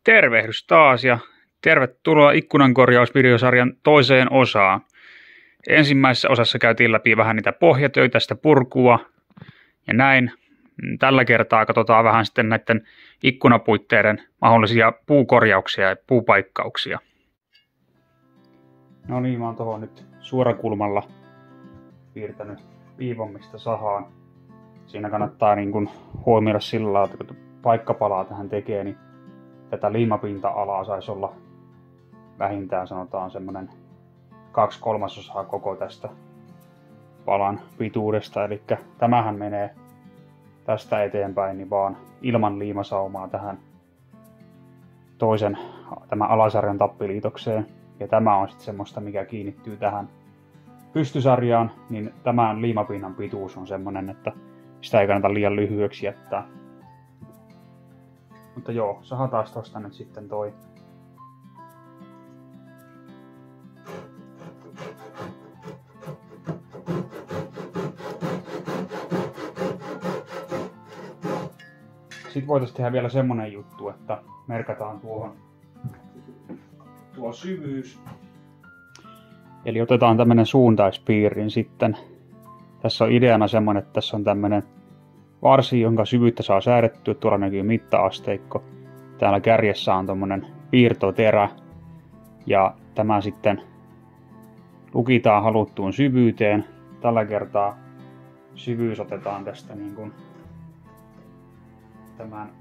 Tervehdys taas ja tervetuloa ikkunankorjausvideosarjan toiseen osaan. Ensimmäisessä osassa käytiin läpi vähän niitä pohjatöitä, sitä purkua ja näin. Tällä kertaa katsotaan vähän sitten näiden ikkunapuitteiden mahdollisia puukorjauksia ja puupaikkauksia. No niin, mä oon tuohon nyt suorakulmalla piirtänyt viivommista sahaan. Siinä kannattaa niin kun huomioida sillä lailla, että kun paikkapalaa tähän tekee, niin tätä liimapinta-alaa saisi olla vähintään sanotaan semmonen 2/3 koko tästä palan pituudesta. Eli tämähän menee tästä eteenpäin niin vaan ilman liimasaumaa tähän tämän alasarjan tappiliitokseen. Ja tämä on sitten semmoista, mikä kiinnittyy tähän pystysarjaan, niin tämän liimapinnan pituus on semmonen, että sitä ei kannata liian lyhyeksi jättää. Mutta joo, sahataan tosta nyt sitten toi Sitten voitaisiin tehdä vielä semmonen juttu, että merkataan tuo syvyys. Eli otetaan tämmönen suuntaispiirrin sitten. Tässä on ideana semmonen, että tässä on tämmönen varsi, jonka syvyyttä saa säädettyä. Tuolla näkyy mitta-asteikko. Täällä kärjessä on tommonen piirtoterä. Ja tämä sitten lukitaan haluttuun syvyyteen. Tällä kertaa syvyys otetaan tästä niin kuin tämän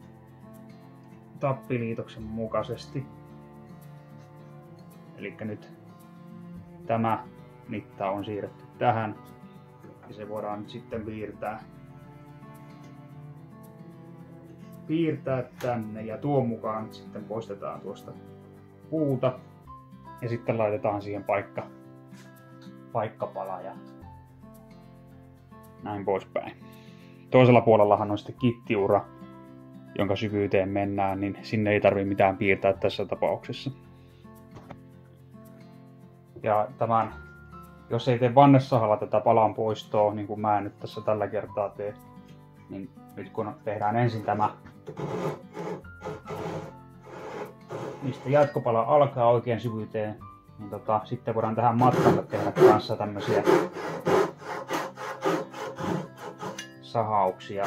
tappiliitoksen mukaisesti. Eli nyt tämä mitta on siirretty tähän ja se voidaan nyt sitten piirtää tänne ja tuon mukaan nyt sitten poistetaan tuosta puuta ja sitten laitetaan siihen paikkapala ja näin poispäin. Toisella puolellahan on sitten kittiura, jonka syvyyteen mennään, niin sinne ei tarvitse mitään piirtää tässä tapauksessa. Ja jos ei tee vannesahalla tätä palan poistoa, niin kuin mä en nyt tässä tällä kertaa tee, niin nyt kun tehdään ensin tämä, mistä jatkopala alkaa oikein syvyyteen, niin sitten voidaan tähän matkalle tehdä kanssa tämmöisiä sahauksia.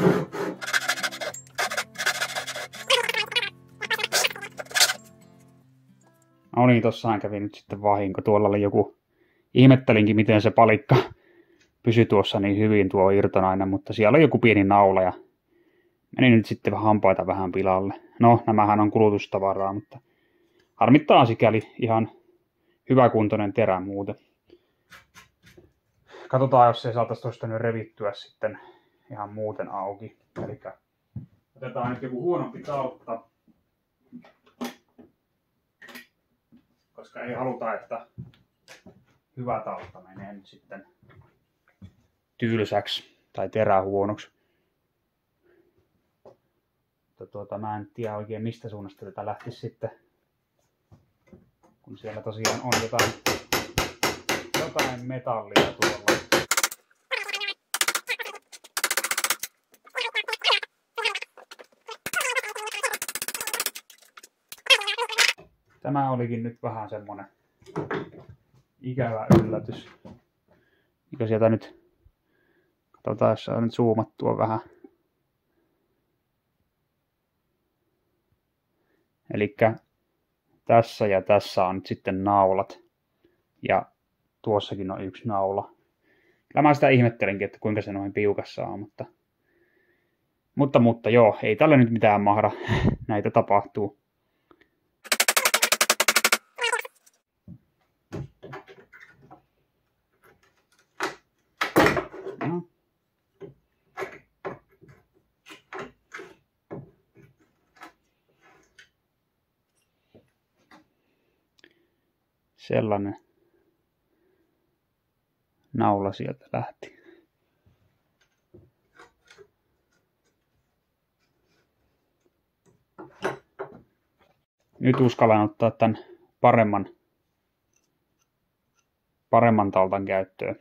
No niin, tossahan kävi nyt sitten vahinko. Tuolla oli joku, ihmettelinkin miten se palikka pysyi tuossa niin hyvin tuo irtonainen, mutta siellä oli joku pieni naula ja meni nyt sitten hampaita vähän pilalle. No, nämähän on kulutustavaraa, mutta harmittaa sikäli ihan hyväkuntoinen terä muuten. Katsotaan, jos ei saataisi tuosta nyt revittyä sitten ihan muuten auki. Eli otetaan nyt joku huonompi taltta. Koska ei haluta, että hyvä taltta menee nyt sitten tylsäksi tai terä huonoksi. Mutta mä en tiedä oikein mistä suunnasta tätä lähtisi sitten, kun siellä tosiaan on jotain metallia tuolla. Tämä olikin nyt vähän semmonen ikävä yllätys. Mikä sieltä nyt, katsotaan jos on nyt zoomattua vähän. Elikkä tässä ja tässä on nyt sitten naulat. Ja tuossakin on yksi naula. Kyllä mä sitä ihmettelenkin, että kuinka se noin piukassa on, mutta joo, ei tällä nyt mitään mahda. Näitä tapahtuu. Sellainen naula sieltä lähti. Nyt uskallan ottaa tämän paremman taltan käyttöön.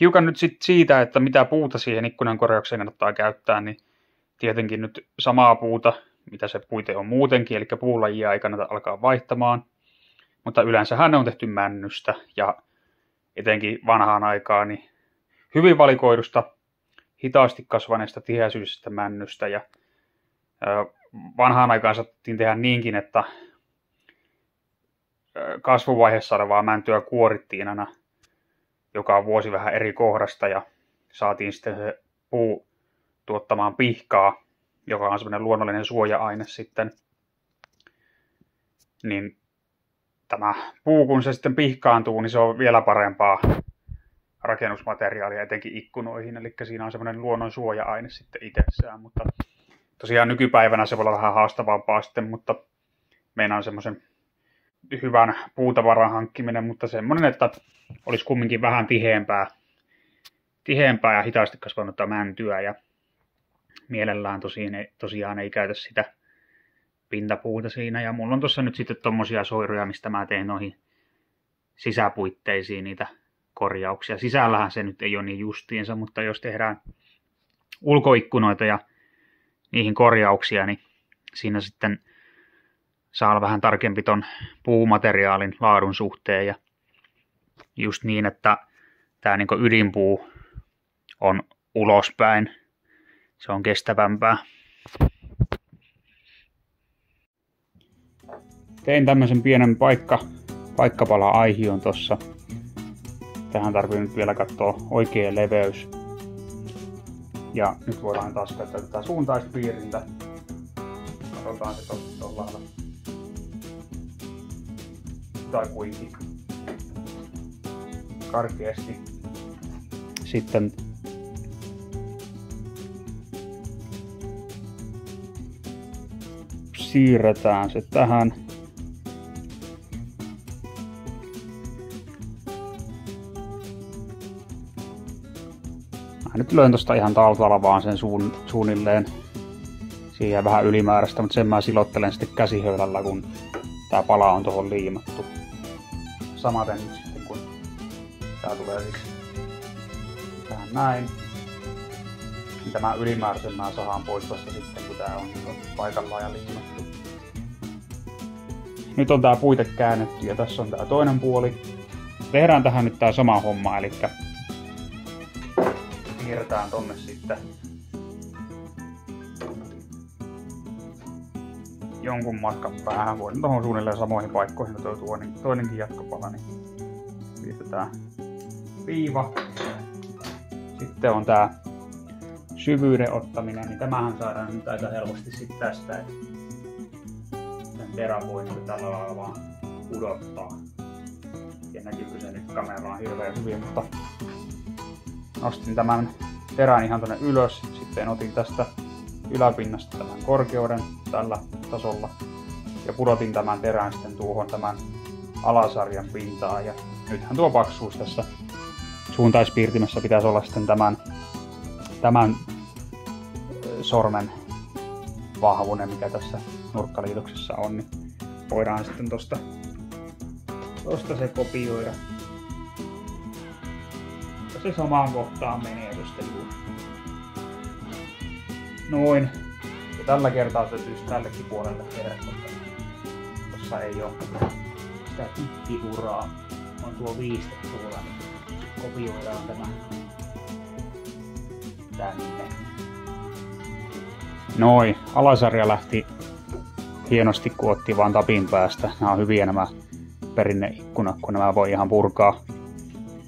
hiukan nyt sit siitä, että mitä puuta siihen ikkunan korjaukseen kannattaa käyttää, niin tietenkin nyt samaa puuta, mitä se puite on muutenkin, eli puulajia ei kannata alkaa vaihtamaan. Mutta yleensähän ne on tehty männystä ja etenkin vanhaan aikaan niin hyvin valikoidusta, hitaasti kasvaneesta tiheäsyisestä männystä. Ja vanhaan aikaan saatettiin tehdä niinkin, että kasvuvaiheessa olevaa mäntyä kuorittiin aina joka vuosi vähän eri kohdasta ja saatiin sitten se puu tuottamaan pihkaa, joka on semmoinen luonnollinen suoja-aine sitten. Niin tämä puu, kun se sitten pihkaantuu, niin se on vielä parempaa rakennusmateriaalia etenkin ikkunoihin. Eli siinä on semmoinen luonnon suoja-aine sitten itsessään. Mutta tosiaan nykypäivänä se voi olla vähän haastavampaa sitten, mutta meinaan semmoisen hyvän puutavaran hankkiminen, mutta semmoinen, että olisi kumminkin vähän tiheämpää ja hitaasti kasvanutta mäntyä ja mielellään tosiaan ei käytä sitä pintapuuta siinä. Ja mulla on tuossa nyt sitten tommosia soiruja, mistä mä teen noihin sisäpuitteisiin niitä korjauksia. Sisällähän se nyt ei ole niin justiinsa, mutta jos tehdään ulkoikkunoita ja niihin korjauksia, niin siinä sitten saa olla vähän tarkempi ton puumateriaalin laadun suhteen ja just niin, että tää niinku ydinpuu on ulospäin. Se on kestävämpää. Tein tämmöisen pienen paikkapala-aihion tossa. Tähän tarvii nyt vielä katsoa oikea leveys. Ja nyt voidaan taas käyttää tätä suuntaispiirrintä. Katsotaan se tuolla lailla. Tai kuinkin karkeasti. Sitten siirretään se tähän. Mä nyt löin tosta ihan taustalla vaan sen suunnilleen. Siihen jää vähän ylimääräistä, mutta sen mä silottelen sitten käsihöylällä, kun tää pala on tuohon liimattu. Samaten nyt sitten, kun tää tulee siis tähän näin. Niin tämä ylimääräisen mä sahaan pois vasta sitten, kun tää on paikallaan ja liimattu. Nyt on tää puite käännetty ja tässä on tää toinen puoli. Tehdään tähän nyt tää sama homma, eli siirretään tonne sitten jonkun matkan päähän. Voin tuohon suunnilleen samoihin paikkoihin, kun tuo toinenkin jatkopala, niin pistetään viiva. Sitten on tää syvyyden ottaminen, niin tämähän saadaan nyt aika helposti sitten tästä, että sen terän voi tällä lailla vaan pudottaa. Ja näkyykö se nyt kameraan hirveän hyvin, mutta nostin tämän terän ihan tonne ylös, sitten otin tästä yläpinnasta tämän korkeuden tällä tasolla ja pudotin tämän terän sitten tuohon tämän alasarjan pintaan. Ja nythän tuo paksuus tässä suuntaispiirtimessä pitäisi olla sitten tämän sormen vahvuinen, mikä tässä nurkkaliitoksessa on, niin voidaan sitten tosta se kopioida. Ja se samaan kohtaan menee tosta juuri. Noin. Ja tällä kertaa täytyisi tällekin puolelle tehdä, koska tossa ei ole sitä kittiuraa. On tuo viiste tuolla, niin kopioidaan tämä tänne. Noin. Alasarja lähti hienosti, kun otti vaan tapin päästä. Nämä on hyviä nämä perinneikkunat, kun nämä voi ihan purkaa.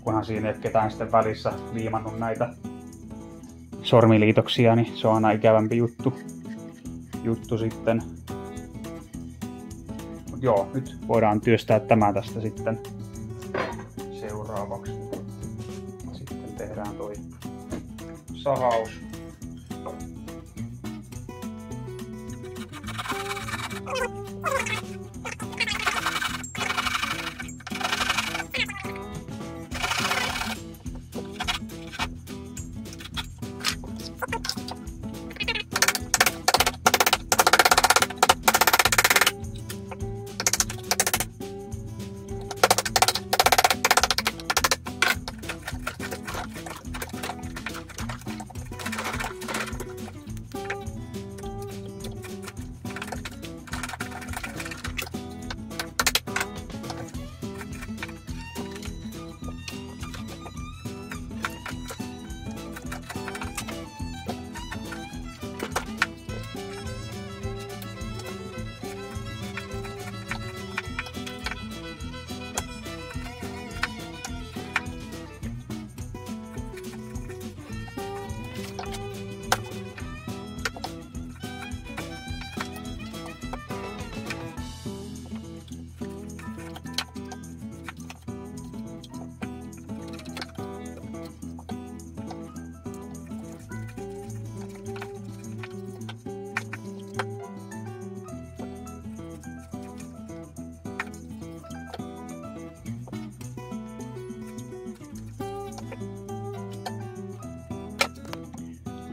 Kunhan siinä ei ole ketään sitten välissä liimannut näitä sormiliitoksia, niin se on aina ikävämpi juttu sitten. Mut joo, nyt voidaan työstää tämä tästä sitten seuraavaksi. Sitten tehdään toi sahaus.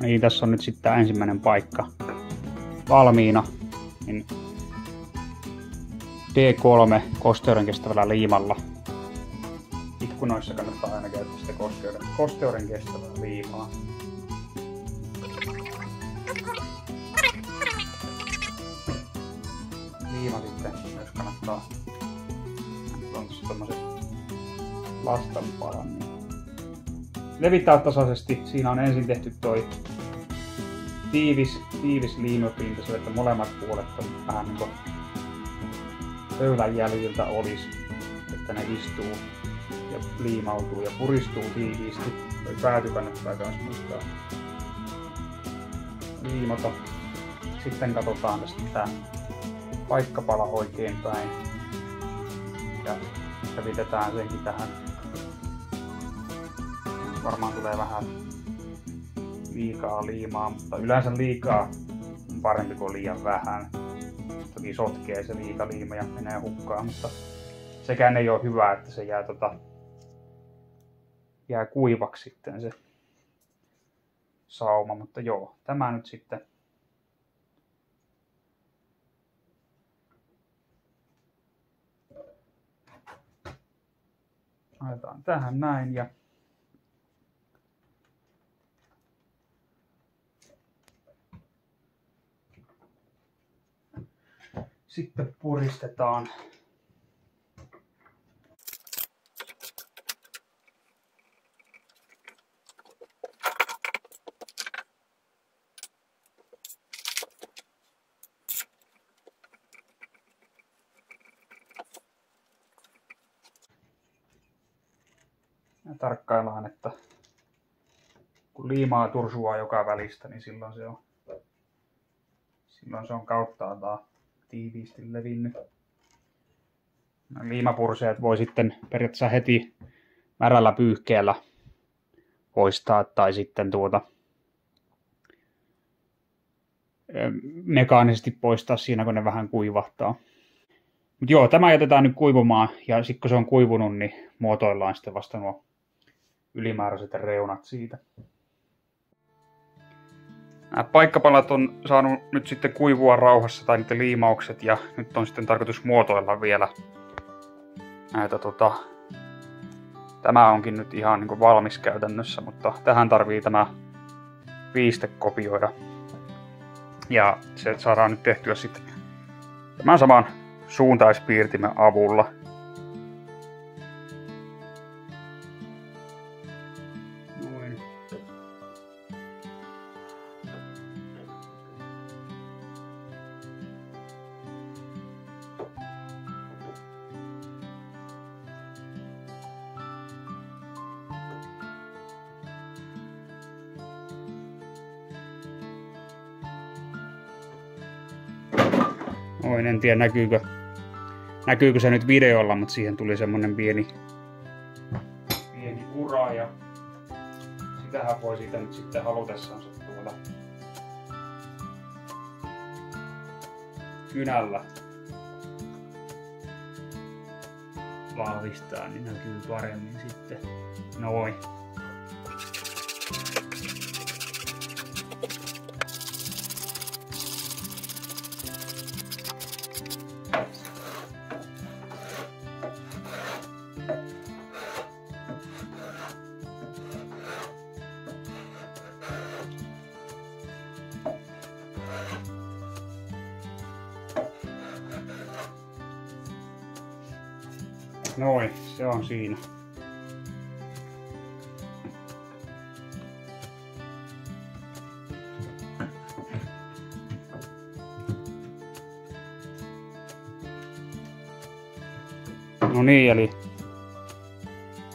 Niin, tässä on nyt sitten tämä ensimmäinen paikka valmiina. Niin D3 kosteuden kestävällä liimalla. Ikkunoissa kannattaa aina käyttää sitä kosteuden kestävää liimaa. Liima sitten myös kannattaa. On tuossa tommoset lastanpalan. Niin levittää tasaisesti. Siinä on ensin tehty toi tiivis liimapinta, se että molemmat puolet on vähän niin kuin pöylän jäljiltä olisi, että ne istuu ja liimautuu ja puristuu tiiviisti. Toi pääty kannattaa myös muistaa liimata. Sitten katsotaan tästä tää paikkapala oikein päin ja levitetään senkin tähän. Varmaan tulee vähän liikaa liimaa, mutta yleensä liikaa on parempi kuin liian vähän. Toki sotkee se liika liima ja menee hukkaan, mutta sekään ei ole hyvä, että se jää kuivaksi sitten se sauma. Mutta joo, tämä nyt sitten laitetaan tähän näin ja sitten puristetaan. Ja tarkkaillaan, että kun liimaa tursuaa joka välistä, niin silloin se on kauttaaltaan tiiviisti levinnyt. Liimapurseet voi sitten periaatteessa heti märällä pyyhkeellä poistaa tai sitten mekaanisesti poistaa siinä, kun ne vähän kuivahtaa. Mut joo, tämä jätetään nyt kuivumaan ja sitten kun se on kuivunut, niin muotoillaan sitten vasta nuo ylimääräiset reunat siitä. Nämä paikkapalat on saanut nyt sitten kuivua rauhassa tai niiden liimaukset ja nyt on sitten tarkoitus muotoilla vielä näitä tämä onkin nyt ihan niin kuin valmis käytännössä, mutta tähän tarvii tämä viiste kopioida. Ja se saadaan nyt tehtyä sitten tämän saman suuntaispiirtimen avulla. Noin. Noin, en tiedä näkyykö se nyt videolla, mutta siihen tuli semmonen pieni ura ja sitähän voi siitä nyt sitten halutessansa kynällä vahvistaa, niin näkyy paremmin sitten. Noin. Noin, se on siinä. No niin, eli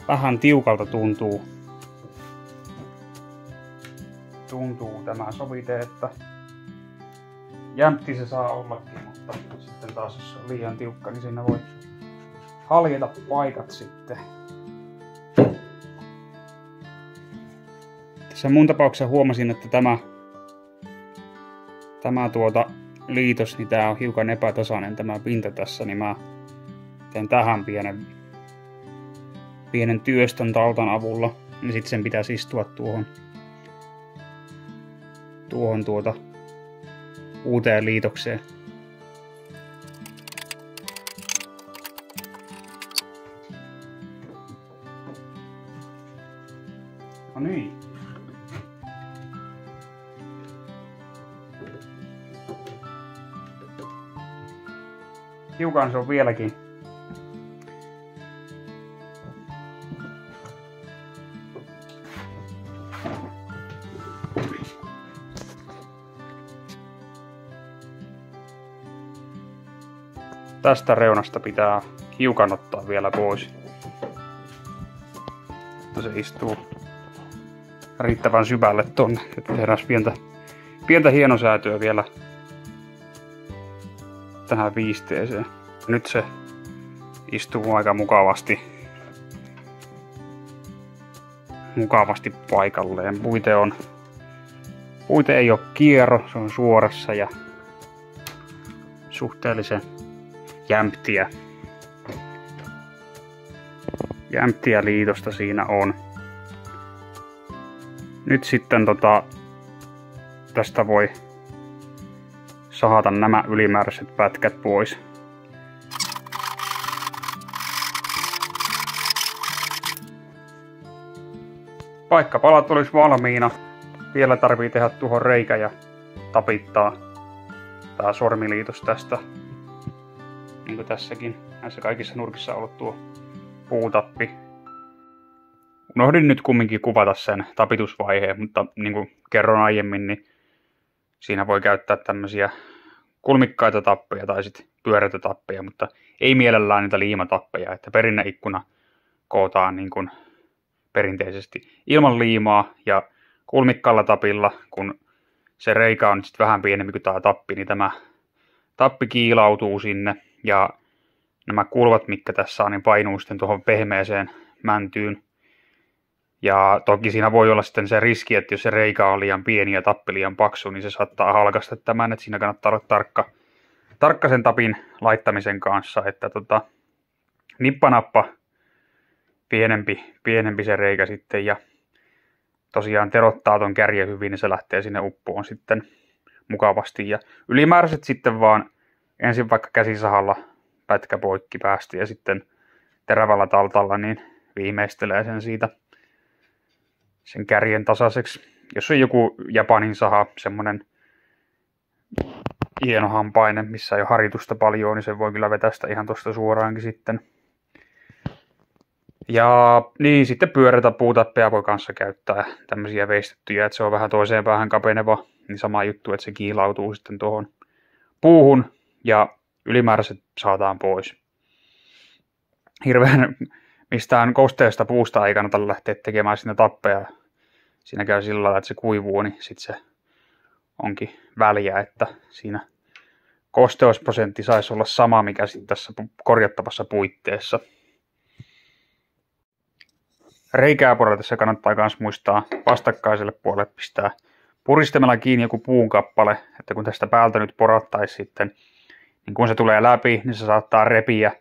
vähän tiukalta tuntuu tämä sovite, että jämpti se saa ollakin, mutta sitten taas jos on liian tiukka, niin siinä voi haljeta paikat sitten. Tässä mun tapauksessa huomasin, että tämä liitos, niin tää on hiukan epätasainen tämä pinta tässä, niin mä teen tähän pienen työstön taltan avulla, niin sitten sen pitäisi istua tuohon tuohon uuteen liitokseen. No niin. Hiukan se on vieläkin tästä reunasta pitää hiukan ottaa vielä pois, että se istuu riittävän syvälle tonne, että tehdään pientä hienosäätöä vielä tähän viisteeseen. Nyt se istuu aika mukavasti paikalleen. Puite ei ole kierro, se on suorassa ja suhteellisen jämptiä liitosta siinä on. Nyt sitten tästä voi sahata nämä ylimääräiset pätkät pois. Paikkapalat olisi valmiina. Vielä tarvii tehdä tuohon reikä ja tapittaa tää sormiliitos tästä. Niin kuin tässäkin. Näissä kaikissa nurkissa on ollut tuo puutappi. Unohdin nyt kumminkin kuvata sen tapitusvaiheen, mutta niin kuin kerron aiemmin, niin siinä voi käyttää tämmöisiä kulmikkaita tappeja tai sitten pyöreitä tappeja, mutta ei mielellään niitä liimatappeja, että perinneikkuna kootaan niin kuin perinteisesti ilman liimaa ja kulmikkaalla tapilla, kun se reikä on sitten vähän pienempi kuin tämä tappi, niin tämä tappi kiilautuu sinne ja nämä kulvat, mitkä tässä on, niin painuu sitten tuohon pehmeeseen mäntyyn. Ja toki siinä voi olla sitten se riski, että jos se reikä on liian pieni ja tappi liian paksu, niin se saattaa halkaista tämän, että siinä kannattaa olla tarkka sen tapin laittamisen kanssa, että nippanappa pienempi se reikä sitten ja tosiaan terottaa ton kärjen hyvin, niin se lähtee sinne uppoon sitten mukavasti ja ylimääräiset sitten vaan ensin vaikka käsisahalla pätkä poikki päästä ja sitten terävällä taltalla niin viimeistelee sen kärjen tasaiseksi. Jos on joku Japanin saha, semmonen hienohampainen, missä ei ole haritusta paljon, niin se voi kyllä vetästä ihan tosta suoraankin sitten. Ja niin, sitten pyöreitä puutappeja voi kanssa käyttää, tämmöisiä veistettyjä, että se on vähän toiseen päähän kapeneva, niin sama juttu, että se kiilautuu sitten tuohon puuhun ja ylimääräiset saadaan pois. Hirveän mistään kosteesta puusta ei kannata lähteä tekemään sinne tappeja. Siinä käy sillä lailla, että se kuivuu, niin sitten se onkin väliä, että siinä kosteusprosentti saisi olla sama, mikä sitten tässä korjattavassa puitteessa. Reikää poratessa kannattaa myös muistaa vastakkaiselle puolelle pistää puristimella kiinni joku puun kappale, että kun tästä päältä nyt porattaisi sitten, niin kun se tulee läpi, niin se saattaa repiä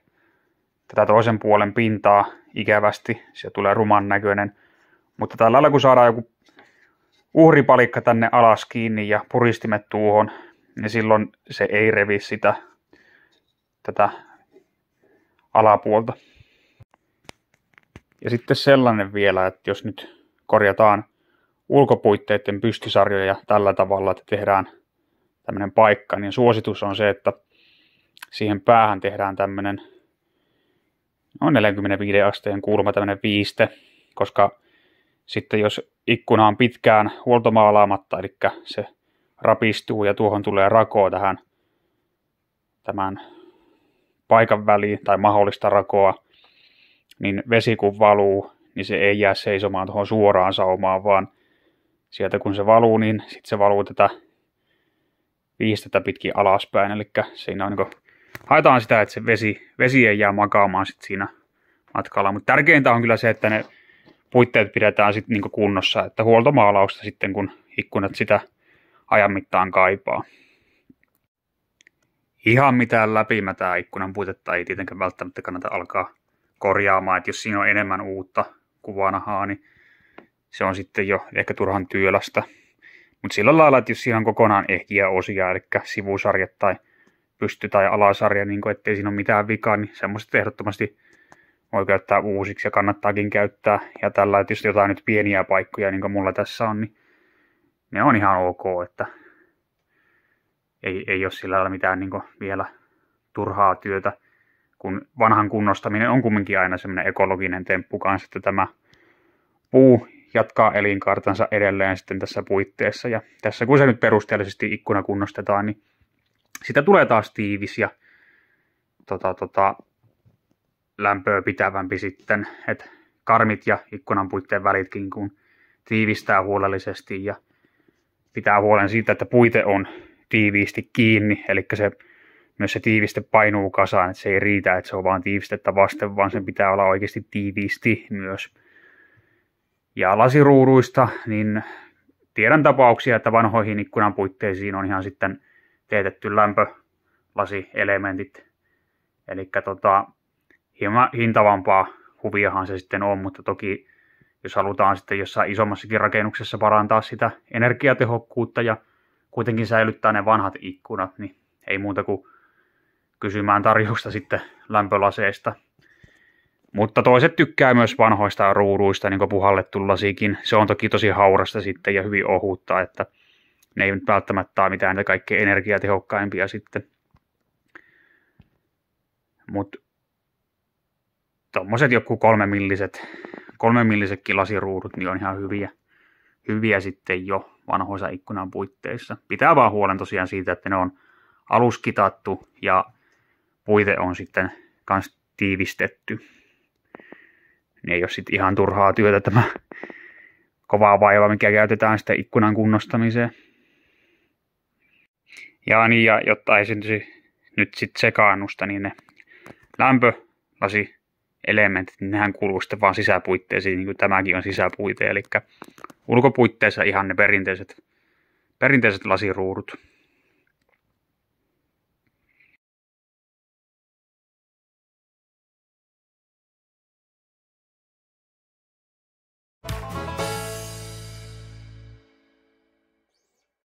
tätä toisen puolen pintaa ikävästi, se tulee ruman näköinen. Mutta tällä lailla kun saadaan joku uhripalikka tänne alas kiinni ja puristimet tuohon, niin silloin se ei revi tätä alapuolta. Ja sitten sellainen vielä, että jos nyt korjataan ulkopuitteiden pystysarjoja tällä tavalla, että tehdään tämmöinen paikka, niin suositus on se, että siihen päähän tehdään tämmöinen 45 asteen kulma, tämmöinen viiste, koska sitten jos ikkuna on pitkään huoltomaalaamatta, eli se rapistuu ja tuohon tulee rakoa tämän paikan väliin tai mahdollista rakoa, niin vesi kun valuu, niin se ei jää seisomaan tuohon suoraan saumaan, vaan sieltä kun se valuu, niin sitten se valuu tätä viistettä pitkin alaspäin, eli siinä on niin kuin, haetaan sitä, että se vesi ei jää makaamaan sit siinä matkalla, mutta tärkeintä on kyllä se, että ne puitteet pidetään sitten niin kunnossa, että huoltomaalausta sitten kun ikkunat sitä ajan mittaan kaipaa. Ihan mitään läpimätää ikkunan puitetta ei tietenkään välttämättä kannata alkaa korjaamaan, että jos siinä on enemmän uutta kuvanahaa, niin se on sitten jo ehkä turhan työlästä. Mutta sillä lailla, että jos siinä on kokonaan ehjiä osia, eli sivusarjat tai pysty- tai alasarja, niin ettei siinä ole mitään vikaa, niin semmoiset ehdottomasti voi käyttää uusiksi ja kannattaakin käyttää. Ja tällä, että jos jotain nyt pieniä paikkoja, niin kuin mulla tässä on, niin ne on ihan ok, että ei ole sillä lailla mitään niin vielä turhaa työtä, kun vanhan kunnostaminen on kumminkin aina semmoinen ekologinen temppu kanssa, että tämä puu jatkaa elinkaartansa edelleen sitten tässä puitteessa. Ja tässä kun se nyt perusteellisesti ikkuna kunnostetaan, niin sitä tulee taas tiivis ja lämpöä pitävämpi sitten, että karmit ja ikkunan puitteen välitkin kun tiivistää huolellisesti ja pitää huolen siitä, että puite on tiiviisti kiinni, eli myös se tiiviste painuu kasaan, että se ei riitä, että se on vaan tiivistettä vasten, vaan sen pitää olla oikeasti tiiviisti myös. Ja lasiruuduista, niin tiedän tapauksia, että vanhoihin ikkunan puitteisiin on ihan sitten teetetty lämpölasielementit, eli hieman hintavampaa huviahan se sitten on, mutta toki jos halutaan sitten jossain isommassakin rakennuksessa parantaa sitä energiatehokkuutta ja kuitenkin säilyttää ne vanhat ikkunat, niin ei muuta kuin kysymään tarjousta sitten lämpölaseista. Mutta toiset tykkää myös vanhoista ruuduista, niin kuin puhallettu lasikin. Se on toki tosi haurasta sitten ja hyvin ohutta, että ne ei nyt välttämättä ole mitään niitä kaikkein energiatehokkaimpia sitten. Mutta tommoset joku 3 millisetkin lasiruudut niin on ihan hyviä sitten jo vanhoissa ikkunan puitteissa. Pitää vaan huolen tosiaan siitä, että ne on aluskitattu ja puite on sitten kans tiivistetty. Ne ei ole sitten ihan turhaa työtä tämä kovaa vaiva, mikä käytetään sitten ikkunan kunnostamiseen. Ja niin, ja jotta ei syntyisi nyt sitten sekaannusta, niin ne lämpölasielementit, niin nehän kuuluu sitten vaan sisäpuitteisiin, niin kuin tämäkin on sisäpuite, eli ulkopuitteissa ihan ne perinteiset lasiruudut.